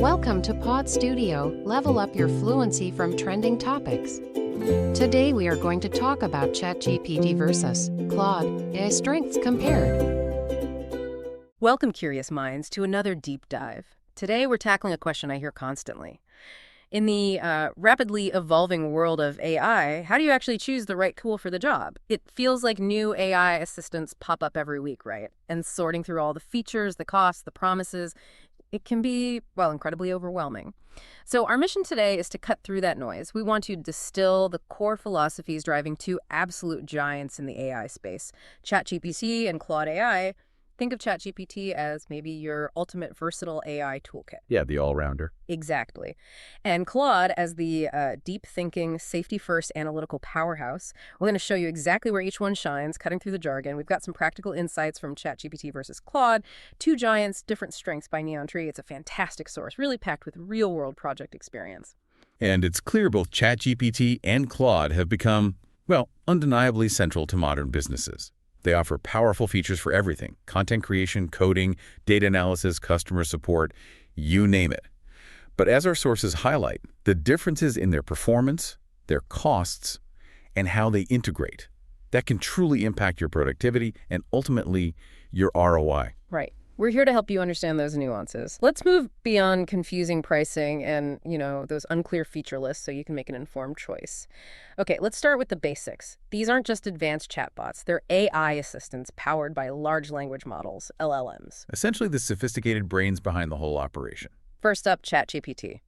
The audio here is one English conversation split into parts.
Welcome to Pod Studio, level up your fluency from trending topics. Today we are going to talk about ChatGPT versus Claude, AI strengths compared. Welcome, curious minds, to another deep dive. Today we're tackling a question I hear constantly. In the rapidly evolving world of AI, how do you actually choose the right tool for the job? It feels like new AI assistants pop up every week, right? And sorting through all the features, the costs, the promises, it can be, well, incredibly overwhelming. So our mission today is to cut through that noise. We want to distill the core philosophies driving two absolute giants in the AI space, ChatGPT and Claude AI. Think of ChatGPT as maybe your ultimate versatile AI toolkit. Yeah, the all-rounder. Exactly. And Claude as the deep-thinking, safety-first analytical powerhouse. We're going to show you exactly where each one shines, cutting through the jargon. We've got some practical insights from ChatGPT versus Claude. Two giants, different strengths by Neon Tree. It's a fantastic source, really packed with real-world project experience. And it's clear both ChatGPT and Claude have become, well, undeniably central to modern businesses. They offer powerful features for everything: content creation, coding, data analysis, customer support, you name it. But as our sources highlight, the differences in their performance, their costs, and how they integrate, that can truly impact your productivity and ultimately your ROI. Right. We're here to help you understand those nuances. Let's move beyond confusing pricing and, those unclear feature lists so you can make an informed choice. Okay, let's start with the basics. These aren't just advanced chatbots. They're AI assistants powered by large language models, LLMs. Essentially the sophisticated brains behind the whole operation. First up, ChatGPT.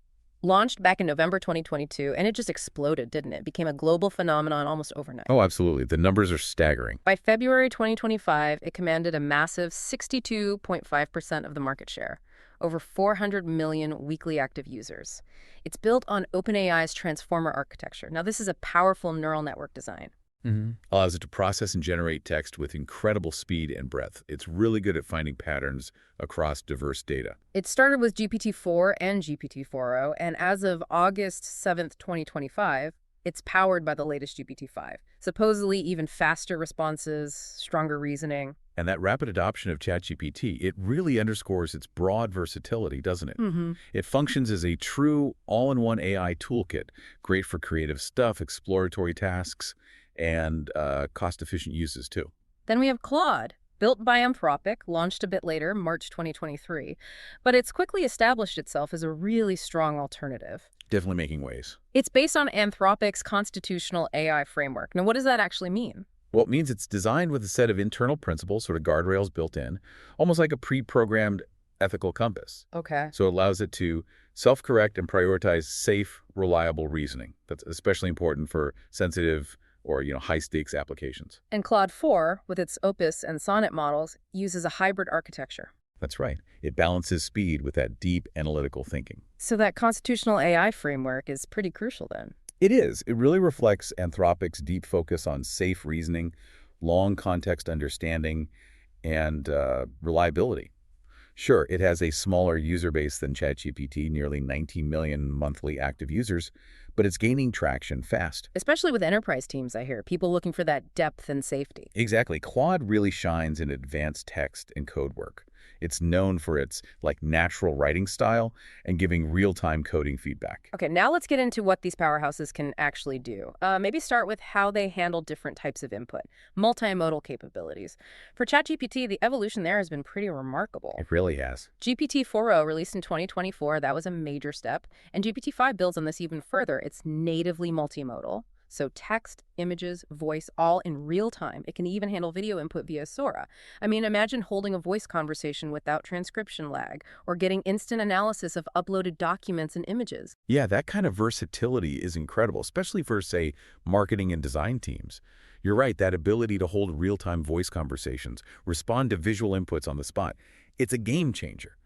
Launched back in November 2022, and it just exploded, didn't it? Became a global phenomenon almost overnight. Oh, absolutely. The numbers are staggering. By February 2025, it commanded a massive 62.5% of the market share, over 400 million weekly active users. It's built on OpenAI's transformer architecture. Now, this is a powerful neural network design. Allows it to process and generate text with incredible speed and breadth. It's really good at finding patterns across diverse data. It started with GPT-4 and GPT-4o, and as of August 7th, 2025, it's powered by the latest GPT-5. Supposedly even faster responses, stronger reasoning. And that rapid adoption of ChatGPT, it really underscores its broad versatility, doesn't it? It functions as a true all-in-one AI toolkit, great for creative stuff, exploratory tasks, and cost-efficient uses, too. Then we have Claude, built by Anthropic, launched a bit later, March 2023. But it's quickly established itself as a really strong alternative. Definitely making waves. It's based on Anthropic's constitutional AI framework. Now, what does that actually mean? Well, it means it's designed with a set of internal principles, sort of guardrails built in, almost like a pre-programmed ethical compass. Okay. So it allows it to self-correct and prioritize safe, reliable reasoning. That's especially important for sensitive or high-stakes applications. And Claude 4, with its Opus and Sonnet models, uses a hybrid architecture. That's right. It balances speed with that deep analytical thinking. So that constitutional AI framework is pretty crucial then. It is. It really reflects Anthropic's deep focus on safe reasoning, long context understanding, and reliability. Sure, it has a smaller user base than ChatGPT, nearly 19 million monthly active users, but it's gaining traction fast. Especially with enterprise teams, I hear. People looking for that depth and safety. Exactly. Claude really shines in advanced text and code work. It's known for its natural writing style and giving real-time coding feedback. Okay, now let's get into what these powerhouses can actually do. Maybe start with how they handle different types of input, multimodal capabilities. For ChatGPT, the evolution there has been pretty remarkable. It really has. GPT-4o, released in 2024, that was a major step. And GPT-5 builds on this even further. It's natively multimodal. So text, images, voice, all in real time. It can even handle video input via Sora. I mean, imagine holding a voice conversation without transcription lag, or getting instant analysis of uploaded documents and images. Yeah, that kind of versatility is incredible, especially for, say, marketing and design teams. You're right, that ability to hold real-time voice conversations, respond to visual inputs on the spot, it's a game changer.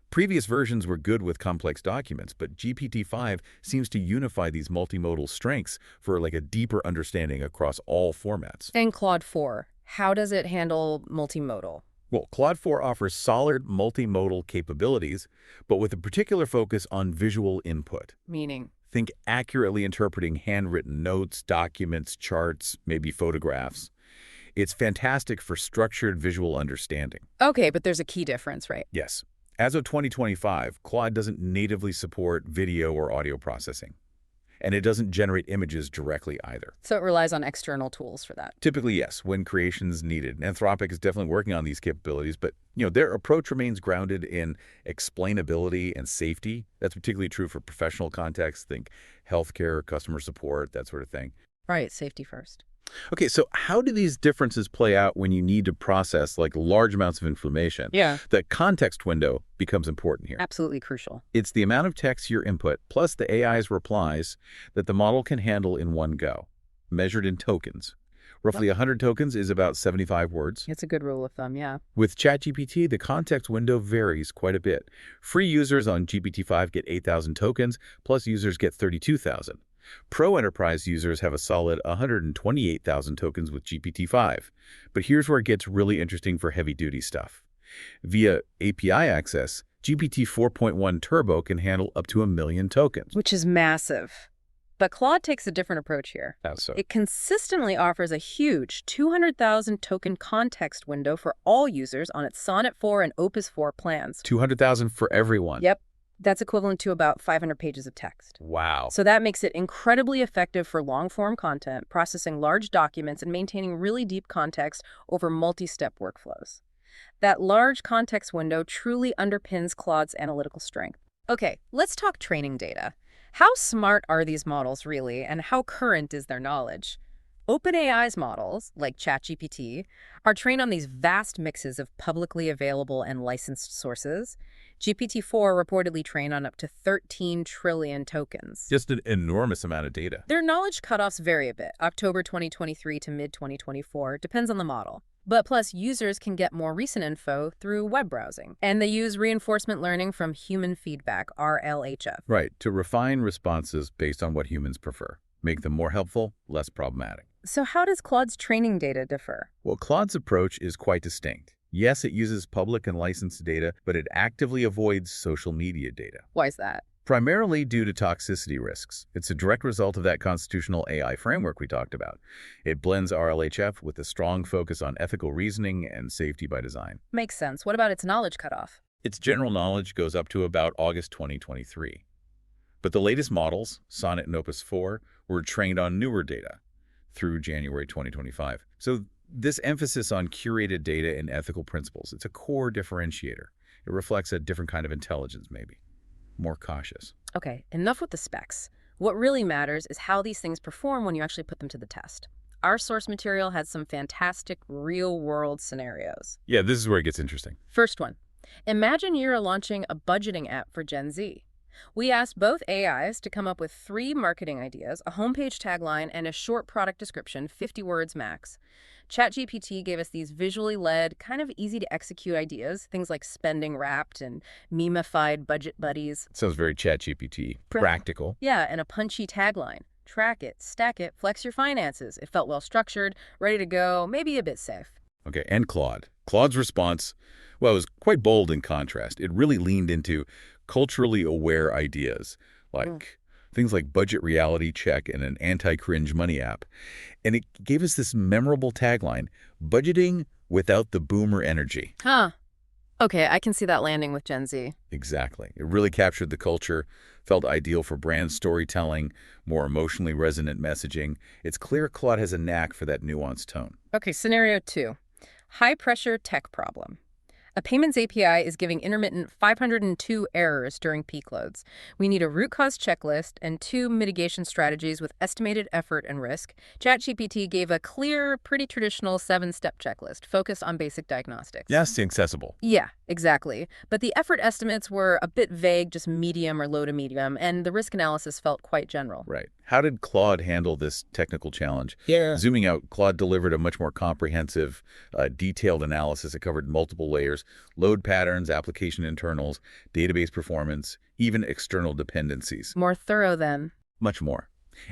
Previous versions were good with complex documents, but GPT-5 seems to unify these multimodal strengths for a deeper understanding across all formats. And Claude 4, how does it handle multimodal? Well, Claude 4 offers solid multimodal capabilities, but with a particular focus on visual input. Meaning? Think accurately interpreting handwritten notes, documents, charts, maybe photographs. It's fantastic for structured visual understanding. Okay, but there's a key difference, right? Yes. As of 2025, Claude doesn't natively support video or audio processing, and it doesn't generate images directly either. So it relies on external tools for that. Typically, yes, when creation's needed. Anthropic is definitely working on these capabilities, but their approach remains grounded in explainability and safety. That's particularly true for professional context, think healthcare, customer support, that sort of thing. Right, safety first. Okay, so how do these differences play out when you need to process large amounts of information? Yeah. The context window becomes important here. Absolutely crucial. It's the amount of text your input plus the AI's replies that the model can handle in one go, measured in tokens. Roughly 100 tokens is about 75 words. It's a good rule of thumb, yeah. With ChatGPT, the context window varies quite a bit. Free users on GPT-5 get 8,000 tokens, plus users get 32,000. Pro Enterprise users have a solid 128,000 tokens with GPT-5. But here's where it gets really interesting for heavy-duty stuff. Via API access, GPT 4.1 Turbo can handle up to 1 million tokens. Which is massive. But Claude takes a different approach here. How so? It consistently offers a huge 200,000 token context window for all users on its Sonnet 4 and Opus 4 plans. 200,000 for everyone. Yep. That's equivalent to about 500 pages of text. Wow. So that makes it incredibly effective for long-form content, processing large documents, and maintaining really deep context over multi-step workflows. That large context window truly underpins Claude's analytical strength. Okay, let's talk training data. How smart are these models really, and how current is their knowledge? OpenAI's models, like ChatGPT, are trained on these vast mixes of publicly available and licensed sources. GPT-4 reportedly trained on up to 13 trillion tokens. Just an enormous amount of data. Their knowledge cutoffs vary a bit, October 2023 to mid-2024, depends on the model. But plus, users can get more recent info through web browsing. And they use reinforcement learning from human feedback, RLHF. Right, to refine responses based on what humans prefer. Make them more helpful, less problematic. So how does Claude's training data differ? Well, Claude's approach is quite distinct. Yes, it uses public and licensed data, but it actively avoids social media data. Why is that? Primarily due to toxicity risks. It's a direct result of that constitutional AI framework we talked about. It blends RLHF with a strong focus on ethical reasoning and safety by design. Makes sense. What about its knowledge cutoff? Its general knowledge goes up to about August 2023. But the latest models, Sonnet and Opus 4, were trained on newer data through January 2025. So this emphasis on curated data and ethical principles, it's a core differentiator. It reflects a different kind of intelligence, maybe. More cautious. Okay, enough with the specs. What really matters is how these things perform when you actually put them to the test. Our source material had some fantastic real-world scenarios. Yeah, this is where it gets interesting. First one. Imagine you're launching a budgeting app for Gen Z. We asked both AIs to come up with 3 marketing ideas, a homepage tagline, and a short product description, 50 words max. ChatGPT gave us these visually led, kind of easy to execute ideas, things like spending wrapped and memified budget buddies. Sounds very ChatGPT. Practical. Yeah, and a punchy tagline. Track it, stack it, flex your finances. It felt well structured, ready to go, maybe a bit safe. Okay, and Claude. Claude's response, well, was quite bold in contrast. It really leaned into culturally aware ideas, like things like budget reality check and an anti-cringe money app. And it gave us this memorable tagline, budgeting without the boomer energy. Huh. Okay, I can see that landing with Gen Z. Exactly. It really captured the culture, felt ideal for brand storytelling, more emotionally resonant messaging. It's clear Claude has a knack for that nuanced tone. Okay, scenario 2. High-pressure tech problem. A payments API is giving intermittent 502 errors during peak loads. We need a root cause checklist and 2 mitigation strategies with estimated effort and risk. ChatGPT gave a clear, pretty traditional 7-step checklist focused on basic diagnostics. Yes, accessible. Yeah, exactly. But the effort estimates were a bit vague, just medium or low to medium, and the risk analysis felt quite general. Right. How did Claude handle this technical challenge? Yeah. Zooming out, Claude delivered a much more comprehensive, detailed analysis. It covered multiple layers, load patterns, application internals, database performance, even external dependencies. More thorough then. Much more.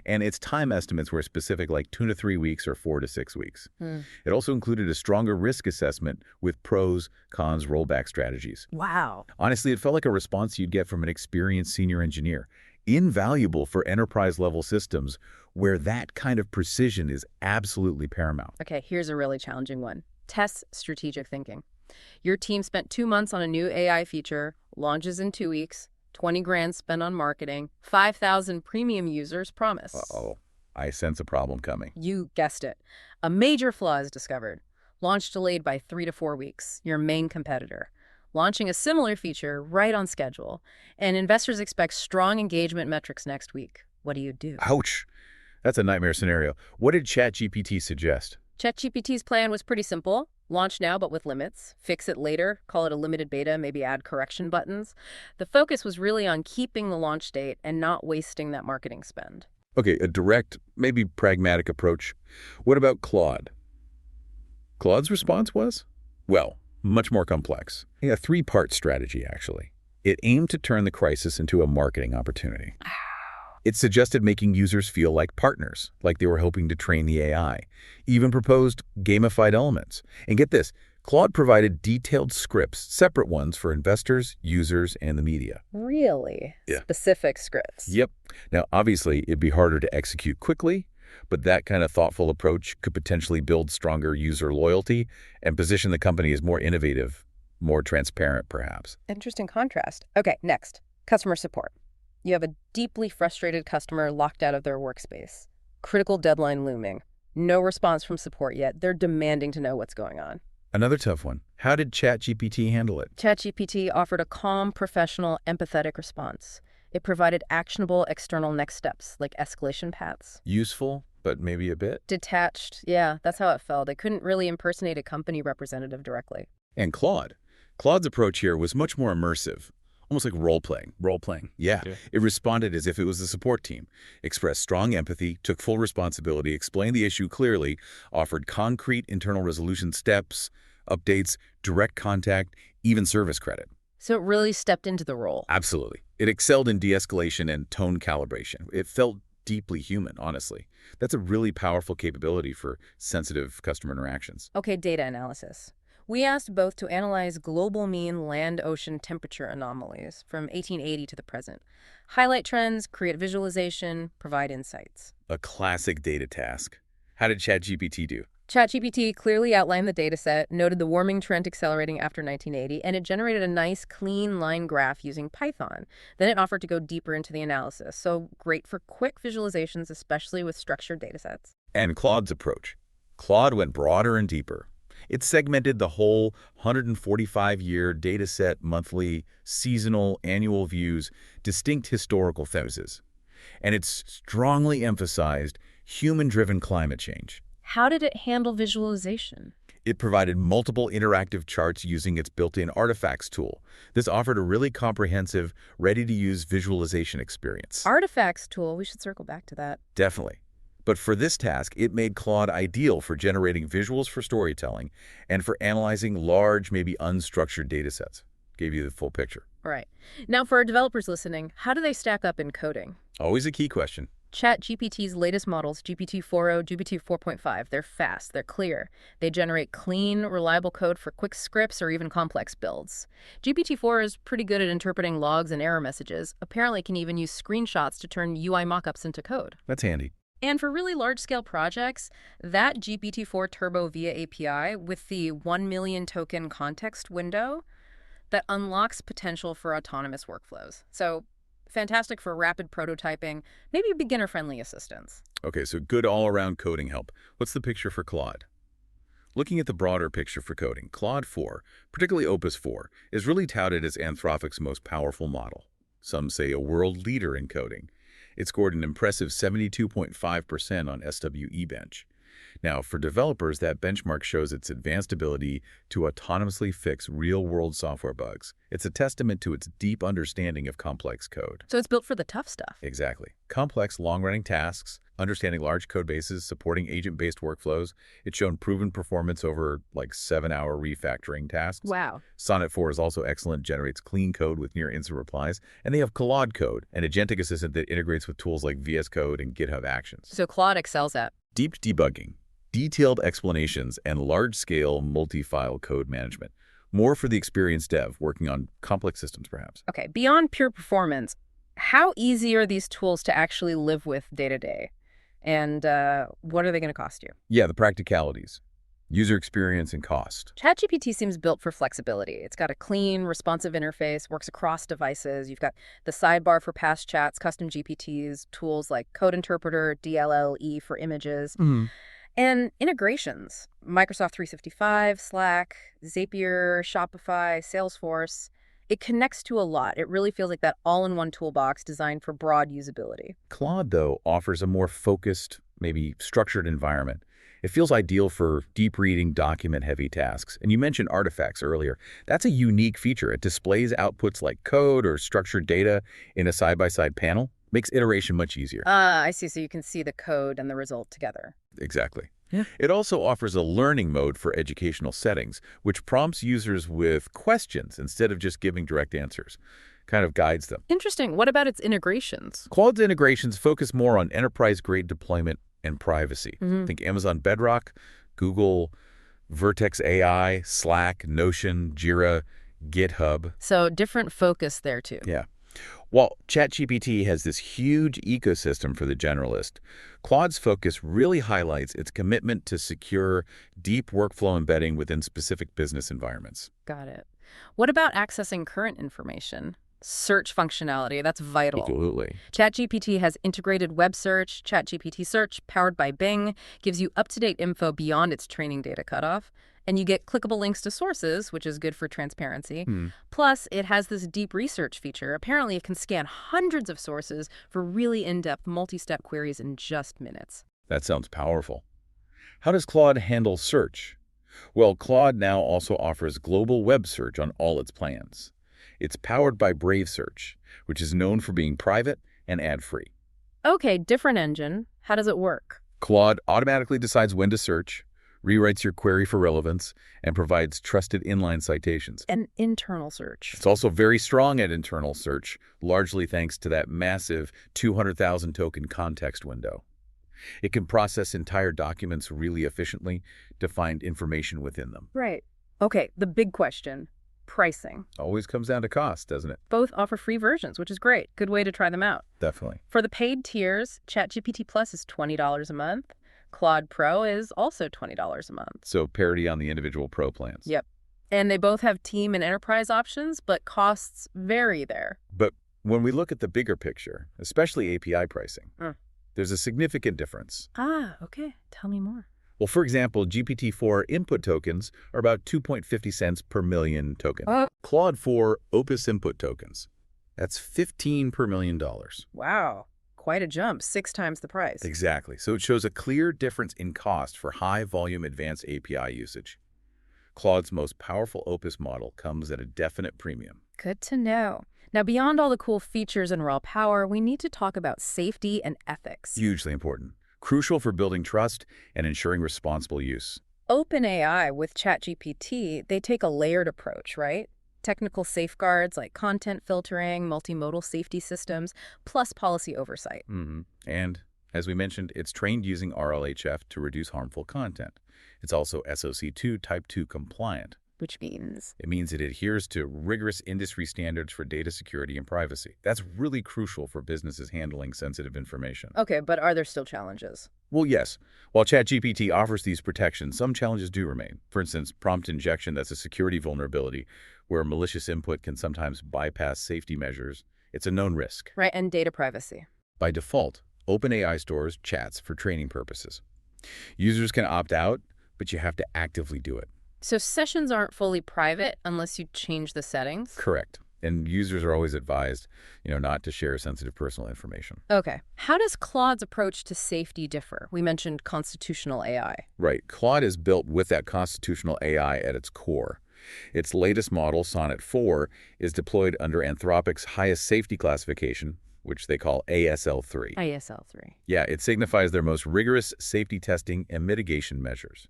And its time estimates were specific, like 2 to 3 weeks or 4 to 6 weeks. It also included a stronger risk assessment with pros, cons, rollback strategies. Wow. Honestly, it felt like a response you'd get from an experienced senior engineer. Invaluable for enterprise-level systems where that kind of precision is absolutely paramount. Okay, here's a really challenging one. Test strategic thinking. Your team spent 2 months on a new AI feature, launches in 2 weeks, 20 grand spent on marketing, 5,000 premium users promise. Uh-oh, I sense a problem coming. You guessed it. A major flaw is discovered. Launch delayed by 3 to 4 weeks, your main competitor. Launching a similar feature right on schedule. And investors expect strong engagement metrics next week. What do you do? Ouch. That's a nightmare scenario. What did ChatGPT suggest? ChatGPT's plan was pretty simple. Launch now, but with limits. Fix it later. Call it a limited beta, maybe add correction buttons. The focus was really on keeping the launch date and not wasting that marketing spend. Okay, a direct, maybe pragmatic approach. What about Claude? Claude's response was? Well, much more complex. A three-part strategy, actually. It aimed to turn the crisis into a marketing opportunity. It suggested making users feel like partners, like they were hoping to train the AI. Even proposed gamified elements. And get this, Claude provided detailed scripts, separate ones for investors, users, and the media. Really? Yeah. Specific scripts. Yep. Now, obviously, it'd be harder to execute quickly, but that kind of thoughtful approach could potentially build stronger user loyalty and position the company as more innovative, more transparent, perhaps. Interesting contrast. Okay, next. Customer support. You have a deeply frustrated customer locked out of their workspace. Critical deadline looming. No response from support yet. They're demanding to know what's going on. Another tough one. How did ChatGPT handle it? ChatGPT offered a calm, professional, empathetic response. It provided actionable external next steps, like escalation paths. Useful, but maybe a bit. Detached. Yeah, that's how it felt. They couldn't really impersonate a company representative directly. And Claude. Claude's approach here was much more immersive. Almost like role-playing. Role-playing. Yeah. It responded as if it was the support team, expressed strong empathy, took full responsibility, explained the issue clearly, offered concrete internal resolution steps, updates, direct contact, even service credit. So it really stepped into the role. Absolutely. It excelled in de-escalation and tone calibration. It felt deeply human, honestly. That's a really powerful capability for sensitive customer interactions. Okay, data analysis. We asked both to analyze global mean land-ocean temperature anomalies from 1880 to the present, highlight trends, create visualization, provide insights. A classic data task. How did ChatGPT do? ChatGPT clearly outlined the dataset, noted the warming trend accelerating after 1980, and it generated a nice, clean line graph using Python. Then it offered to go deeper into the analysis, so great for quick visualizations, especially with structured datasets. And Claude's approach. Claude went broader and deeper. It segmented the whole 145-year dataset, monthly, seasonal, annual views, distinct historical phases. And it strongly emphasized human-driven climate change. How did it handle visualization? It provided multiple interactive charts using its built-in artifacts tool. This offered a really comprehensive, ready-to-use visualization experience. Artifacts tool, we should circle back to that. Definitely. But for this task, it made Claude ideal for generating visuals for storytelling and for analyzing large, maybe unstructured datasets. Gave you the full picture. Right. Now, for our developers listening, how do they stack up in coding? Always a key question. ChatGPT's latest models, GPT-4o, GPT-4.5, they're fast, they're clear. They generate clean, reliable code for quick scripts or even complex builds. GPT-4 is pretty good at interpreting logs and error messages. Apparently can even use screenshots to turn UI mockups into code. That's handy. And for really large-scale projects, that GPT-4 Turbo via API with the 1 million token context window, that unlocks potential for autonomous workflows. So fantastic for rapid prototyping, maybe beginner-friendly assistance. Okay, so good all-around coding help. What's the picture for Claude? Looking at the broader picture for coding, Claude 4, particularly Opus 4, is really touted as Anthropic's most powerful model. Some say a world leader in coding. It scored an impressive 72.5% on SWE Bench. Now, for developers, that benchmark shows its advanced ability to autonomously fix real-world software bugs. It's a testament to its deep understanding of complex code. So it's built for the tough stuff. Exactly. Complex, long-running tasks, understanding large code bases, supporting agent-based workflows. It's shown proven performance over, like, 7-hour refactoring tasks. Wow. Sonnet 4 is also excellent, generates clean code with near-instant replies. And they have Claude Code, an agentic assistant that integrates with tools like VS Code and GitHub Actions. So Claude excels at Deep debugging, detailed explanations, and large-scale multi-file code management. More for the experienced dev working on complex systems, perhaps. Okay, beyond pure performance, how easy are these tools to actually live with day to day? And what are they going to cost you? Yeah, the practicalities. User experience and cost. ChatGPT seems built for flexibility. It's got a clean, responsive interface, works across devices. You've got the sidebar for past chats, custom GPTs, tools like Code Interpreter, DLLE for images, and integrations. Microsoft 365, Slack, Zapier, Shopify, Salesforce. It connects to a lot. It really feels like that all-in-one toolbox designed for broad usability. Claude, though, offers a more focused, maybe structured environment. It feels ideal for deep reading, document-heavy tasks. And you mentioned artifacts earlier. That's a unique feature. It displays outputs like code or structured data in a side-by-side panel. Makes iteration much easier. I see. So you can see the code and the result together. Exactly. Yeah. It also offers a learning mode for educational settings, which prompts users with questions instead of just giving direct answers. Kind of guides them. Interesting. What about its integrations? Claude's integrations focus more on enterprise-grade deployment and privacy. Think Amazon Bedrock, Google, Vertex AI, Slack, Notion, Jira, GitHub. So different focus there, too. Yeah. While ChatGPT has this huge ecosystem for the generalist, Claude's focus really highlights its commitment to secure, deep workflow embedding within specific business environments. Got it. What about accessing current information? Search functionality, that's vital. Absolutely. ChatGPT has integrated web search. ChatGPT Search, powered by Bing, gives you up-to-date info beyond its training data cutoff. And you get clickable links to sources, which is good for transparency. Plus, it has this deep research feature. Apparently, it can scan hundreds of sources for really in-depth multi-step queries in just minutes. That sounds powerful. How does Claude handle search? Well, Claude now also offers global web search on all its plans. It's powered by Brave Search, which is known for being private and ad-free. Okay, different engine. How does it work? Claude automatically decides when to search, rewrites your query for relevance, and provides trusted inline citations. An internal search. It's also very strong at internal search, largely thanks to that massive 200,000 token context window. It can process entire documents really efficiently to find information within them. Right. Okay, the big question. Pricing. Always comes down to cost, doesn't it? Both offer free versions, which is great. Good way to try them out. Definitely. For the paid tiers, ChatGPT Plus is $20 a month. Claude Pro is also $20 a month. So parity on the individual pro plans. Yep. And they both have team and enterprise options, but costs vary there. But when we look at the bigger picture, especially API pricing, there's a significant difference. Okay. Tell me more. Well, for example, GPT-4 input tokens are about 2.50 cents per million token. Claude 4 Opus input tokens, that's 15 per $1 million. Wow. Quite a jump, 6 times the price. Exactly. So it shows a clear difference in cost for high-volume advanced API usage. Claude's most powerful Opus model comes at a definite premium. Good to know. Now, beyond all the cool features and raw power, we need to talk about safety and ethics. Hugely important. Crucial for building trust and ensuring responsible use. OpenAI with ChatGPT, they take a layered approach, right? Technical safeguards like content filtering, multimodal safety systems, plus policy oversight. And, as we mentioned, it's trained using RLHF to reduce harmful content. It's also SOC2 Type 2 compliant. Which means? It means it adheres to rigorous industry standards for data security and privacy. That's really crucial for businesses handling sensitive information. Okay, but are there still challenges? Well, yes. While ChatGPT offers these protections, some challenges do remain. For instance, prompt injection, that's a security vulnerability where malicious input can sometimes bypass safety measures. It's a known risk. Right, and data privacy. By default, OpenAI stores chats for training purposes. Users can opt out, but you have to actively do it. So sessions aren't fully private unless you change the settings? Correct. And users are always advised, not to share sensitive personal information. Okay. How does Claude's approach to safety differ? We mentioned constitutional AI. Right. Claude is built with that constitutional AI at its core. Its latest model, Sonnet 4, is deployed under Anthropic's highest safety classification, which they call ASL3. ASL3. Yeah, it signifies their most rigorous safety testing and mitigation measures.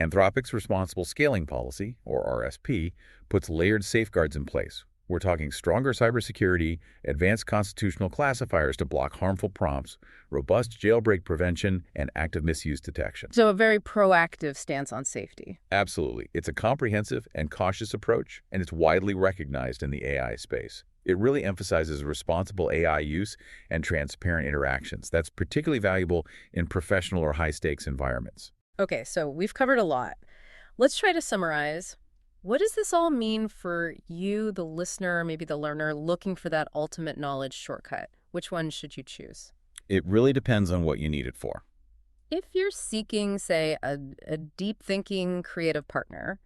Anthropic's Responsible Scaling Policy, or RSP, puts layered safeguards in place. We're talking stronger cybersecurity, advanced constitutional classifiers to block harmful prompts, robust jailbreak prevention, and active misuse detection. So a very proactive stance on safety. Absolutely. It's a comprehensive and cautious approach, and it's widely recognized in the AI space. It really emphasizes responsible AI use and transparent interactions. That's particularly valuable in professional or high-stakes environments. Okay, so we've covered a lot. Let's try to summarize. What does this all mean for you, the listener, maybe the learner, looking for that ultimate knowledge shortcut? Which one should you choose? It really depends on what you need it for. If you're seeking, say, a deep thinking creative partner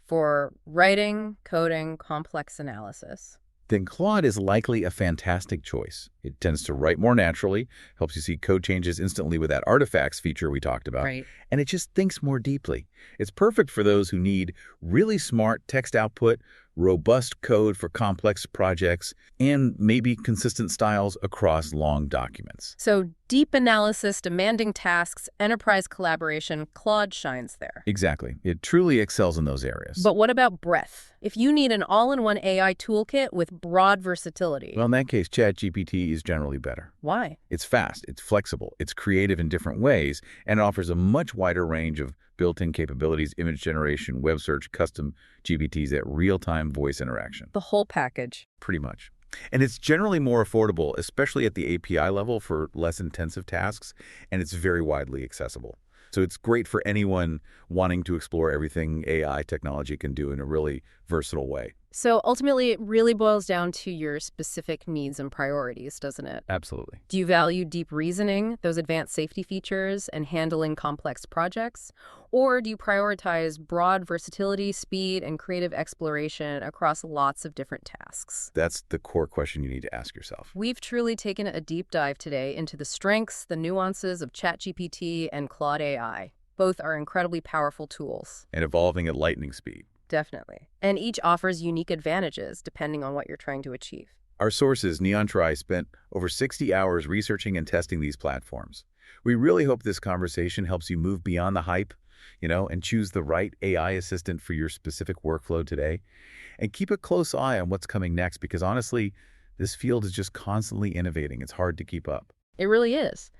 for writing, coding, complex analysis. Then Claude is likely a fantastic choice. It tends to write more naturally, helps you see code changes instantly with that artifacts feature we talked about, Right. and it just thinks more deeply. It's perfect for those who need really smart text output, robust code for complex projects, and maybe consistent styles across long documents. So deep analysis, demanding tasks, enterprise collaboration, Claude shines there. Exactly. It truly excels in those areas. But what about breadth? If you need an all-in-one AI toolkit with broad versatility. Well, in that case, ChatGPT is generally better. Why? It's fast, it's flexible, it's creative in different ways, and it offers a much wider range of built-in capabilities, image generation, web search, custom GPTs at real-time voice interaction. The whole package. Pretty much. And it's generally more affordable, especially at the API level for less intensive tasks, and it's very widely accessible. So it's great for anyone wanting to explore everything AI technology can do in a really versatile way. So ultimately, it really boils down to your specific needs and priorities, doesn't it? Absolutely. Do you value deep reasoning, those advanced safety features, and handling complex projects? Or do you prioritize broad versatility, speed, and creative exploration across lots of different tasks? That's the core question you need to ask yourself. We've truly taken a deep dive today into the strengths, the nuances of ChatGPT and Claude AI. Both are incredibly powerful tools. And evolving at lightning speed. Definitely. And each offers unique advantages depending on what you're trying to achieve. Our sources, Neon Tri, spent over 60 hours researching and testing these platforms. We really hope this conversation helps you move beyond the hype, and choose the right AI assistant for your specific workflow today. And keep a close eye on what's coming next because honestly, this field is just constantly innovating. It's hard to keep up. It really is.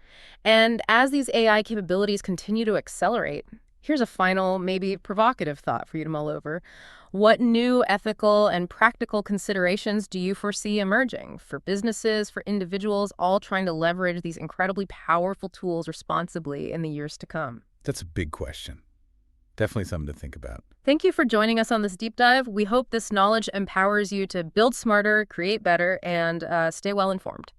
And as these AI capabilities continue to accelerate, here's a final, maybe provocative thought for you to mull over. What new ethical and practical considerations do you foresee emerging for businesses, for individuals, all trying to leverage these incredibly powerful tools responsibly in the years to come? That's a big question. Definitely something to think about. Thank you for joining us on this deep dive. We hope this knowledge empowers you to build smarter, create better, and stay well informed.